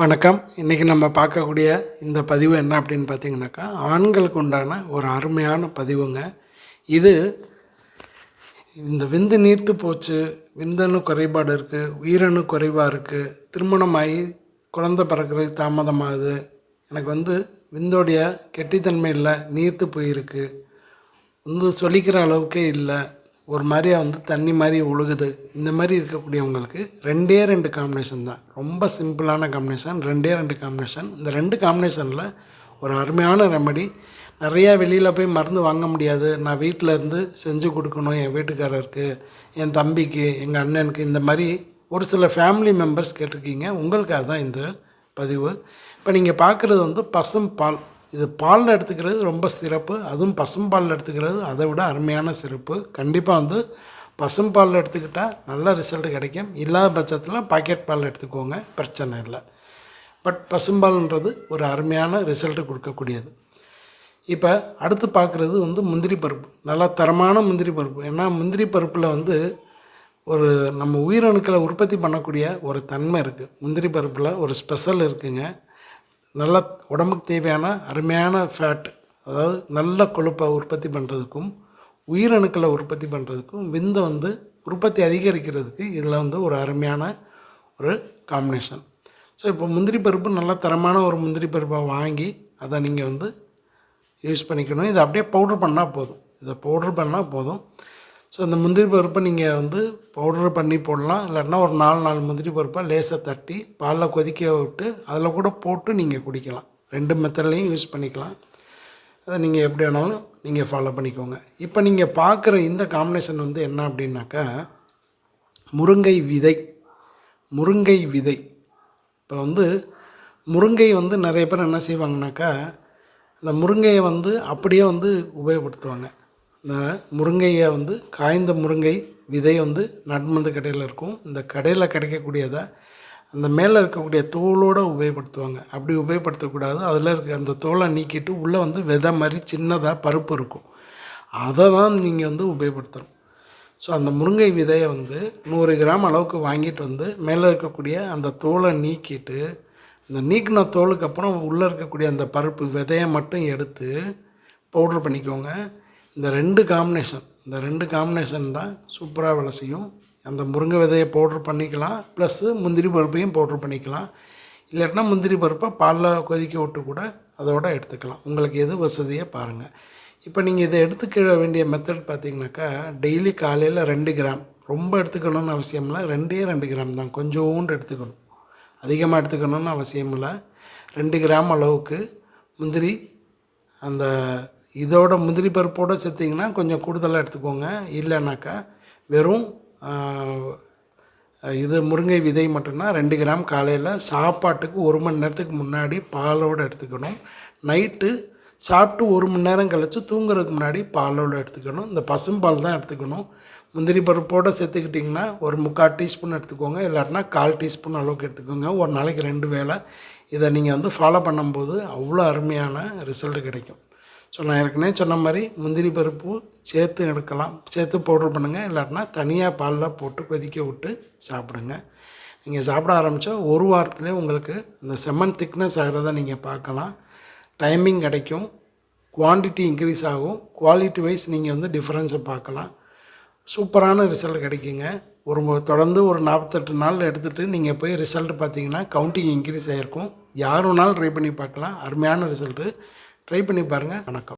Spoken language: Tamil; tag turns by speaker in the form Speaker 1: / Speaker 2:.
Speaker 1: வணக்கம். இன்றைக்கி நம்ம பார்க்கக்கூடிய இந்த பதிவு என்ன அப்படின்னு பார்த்தீங்கன்னாக்கா, ஆண்களுக்கு உண்டான ஒரு அருமையான பதிவுங்க. இது இந்த விந்து நீர்த்து போச்சு, விந்தணு குறைபாடு இருக்குது, உயிரணு குறைவாக இருக்குது, திருமணமாகி குழந்தை பிறக்கிறது தாமதமாகுது, எனக்கு விந்தோடைய கெட்டித்தன்மை இல்லை, நீர்த்து போயிருக்கு, சொல்லிக்கிற அளவுக்கே இல்லை, ஒரு மாதிரியா தண்ணி மாதிரி ஒழுகுது, இந்த மாதிரி இருக்கக்கூடியவங்களுக்கு ரெண்டு காம்பினேஷன் தான். ரொம்ப சிம்பிளான காம்பினேஷன், ரெண்டு காம்பினேஷன். இந்த 2 காம்பினேஷனில் ஒரு அருமையான ரெமடி. நிறையா வெளியில் போய் மருந்து வாங்க முடியாது, நான் வீட்டில் இருந்து செஞ்சு கொடுக்கணும் என் வீட்டுக்காரருக்கு, என் தம்பிக்கு, எங்கள் அண்ணனுக்கு, இந்த மாதிரி ஒரு சில ஃபேமிலி மெம்பர்ஸ் கேட்டிருக்கீங்க. உங்களுக்காக தான் இந்த பதிவு. இப்போ நீங்கள் பார்க்குறது பசும் பால். இது பாலில் எடுத்துக்கிறது ரொம்ப சிறப்பு, அதுவும் பசும்பாலில் எடுத்துக்கிறது அதை விட அருமையான சிறப்பு. கண்டிப்பாக பசும்பாலில் எடுத்துக்கிட்டால் நல்ல ரிசல்ட் கிடைக்கும். இல்லாத பட்சத்தில் பாக்கெட் பால் எடுத்துக்கோங்க, பிரச்சனை இல்லை. பட் பசும்பால்ன்றது ஒரு அருமையான ரிசல்ட்டு கொடுக்கக்கூடியது. இப்போ அடுத்து பார்க்குறது முந்திரி பருப்பு. நல்லா தரமான முந்திரி பருப்பு. ஏன்னா முந்திரி பருப்பில் ஒரு நம்ம உயிரணுக்களை உற்பத்தி பண்ணக்கூடிய ஒரு தன்மை இருக்குது. முந்திரி பருப்பில் ஒரு ஸ்பெஷல் இருக்குதுங்க. நல்ல உடம்புக்கு தேவையான அருமையான ஃபேட், அதாவது நல்ல கொழுப்பை உற்பத்தி பண்ணுறதுக்கும் உயிரணுக்களை உற்பத்தி பண்ணுறதுக்கும் விந்தை உற்பத்தி அதிகரிக்கிறதுக்கு இதில் ஒரு அருமையான ஒரு காம்பினேஷன். ஸோ இப்போ முந்திரி பருப்பு நல்ல தரமான ஒரு முந்திரி பருப்பை வாங்கி அதை நீங்கள் யூஸ் பண்ணிக்கணும். இதை அப்படியே பவுட்ரு பண்ணால் போதும். ஸோ அந்த முந்திரி பருப்பை நீங்கள் பவுட்ரு பண்ணி போடலாம். இல்லைன்னா ஒரு 4 முந்திரி பருப்பை லேசாக தட்டி பாலில் கொதிக்க விட்டு அதில் கூட போட்டு நீங்கள் குடிக்கலாம். 2 மெத்தட்லேயும் யூஸ் பண்ணிக்கலாம். அதை நீங்கள் எப்படி வேணாலும் நீங்கள் ஃபாலோ பண்ணிக்கோங்க. இப்போ நீங்கள் பார்க்குற இந்த காம்பினேஷன் என்ன அப்படின்னாக்கா, முருங்கை விதை. இப்போ முருங்கை நிறைய பேர் என்ன செய்வாங்கனாக்கா, இந்த முருங்கையை அப்படியே உபயோகப்படுத்துவாங்க. இந்த முருங்கையை காய்ந்த முருங்கை விதை நட்மந்து கடையில் இருக்கும். இந்த கடையில் கிடைக்கக்கூடியதை அந்த மேலே இருக்கக்கூடிய தோலோடு உபயோகப்படுத்துவாங்க. அப்படி உபயோகப்படுத்தக்கூடாது. அதில் இருக்க அந்த தோலை நீக்கிட்டு உள்ளே விதை மாதிரி சின்னதாக பருப்பு இருக்கும், அதை தான் நீங்கள் உபயோகப்படுத்தணும். ஸோ அந்த முருங்கை விதையை 100 கிராம் அளவுக்கு வாங்கிட்டு மேலே இருக்கக்கூடிய அந்த தோலை நீக்கிட்டு, இந்த நீக்கின தோலுக்கு அப்புறம் உள்ளே இருக்கக்கூடிய அந்த பருப்பு விதையை மட்டும் எடுத்து பவுட்ரு பண்ணிக்கோங்க. இந்த 2 காம்பினேஷன் தான் சூப்பராக வேலை செய்யும். அந்த முருங்கை விதையை பவுட்ரு பண்ணிக்கலாம், ப்ளஸ்ஸு முந்திரி பருப்பையும் பவுட்ரு பண்ணிக்கலாம். இல்லாட்டினா முந்திரி பருப்பை பாலில் கொதிக்க விட்டு கூட அதோடு எடுத்துக்கலாம். உங்களுக்கு எது வசதியை பாருங்கள். இப்போ நீங்கள் இதை எடுத்துக்க வேண்டிய மெத்தட் பார்த்திங்கனாக்கா, டெய்லி காலையில் 2 கிராம், ரொம்ப எடுத்துக்கணும்னு அவசியம் இல்லை, 2 கிராம் தான், கொஞ்சோண்டு எடுத்துக்கணும், அதிகமாக எடுத்துக்கணும்னு அவசியம் இல்லை. 2 கிராம் அளவுக்கு முந்திரி, அந்த இதோட முந்திரி பருப்போடு சேர்த்திங்கன்னா கொஞ்சம் கூடுதலாக எடுத்துக்கோங்க. இல்லைனாக்கா வெறும் இது முருங்கை விதை மட்டும்னா 2 கிராம் காலையில் சாப்பாட்டுக்கு 1 மணி நேரத்துக்கு முன்னாடி பாலோடு எடுத்துக்கணும். நைட்டு சாப்பிட்டு 1 மணி நேரம் கழித்து தூங்குறதுக்கு முன்னாடி பாலோடு எடுத்துக்கணும். இந்த பசும்பால் தான் எடுத்துக்கணும். முந்திரி பருப்போடு சேர்த்துக்கிட்டிங்கன்னா ஒரு 3/4 டீஸ்பூன் எடுத்துக்கோங்க, இல்லாட்டினா 1/4 டீஸ்பூன் அளவுக்கு எடுத்துக்கோங்க. ஒரு நாளைக்கு 2 வேளை இதை நீங்கள் ஃபாலோ பண்ணும்போது அவ்வளோ அருமையான ரிசல்ட் கிடைக்கும். ஸோ நான் ஏற்கனவே சொன்ன மாதிரி முந்திரி பருப்பு சேர்த்து எடுக்கலாம், சேர்த்து பவுட்ரு பண்ணுங்கள். இல்லாட்டினா தனியாக பாலில் போட்டு கொதிக்க விட்டு சாப்பிடுங்க. நீங்கள் சாப்பிட ஆரம்பித்தா 1 வாரத்துலேயே உங்களுக்கு அந்த செம்மண் திக்னஸ் ஆகிறத நீங்கள் பார்க்கலாம். டைமிங் கிடைக்கும், குவான்டிட்டி இன்க்ரீஸ் ஆகும், குவாலிட்டி வைஸ் நீங்கள் டிஃப்ரென்ஸை பார்க்கலாம். சூப்பரான ரிசல்ட் கிடைக்குங்க. தொடர்ந்து ஒரு 48 நாள் எடுத்துகிட்டு நீங்கள் போய் ரிசல்ட் பார்த்தீங்கன்னா கவுண்டிங் இன்க்ரீஸ் ஆகிருக்கும். யார் வேணாலும் ட்ரை பண்ணி பார்க்கலாம். அருமையான ரிசல்ட்டு. ட்ரை பண்ணி பாருங்கள். வணக்கம்.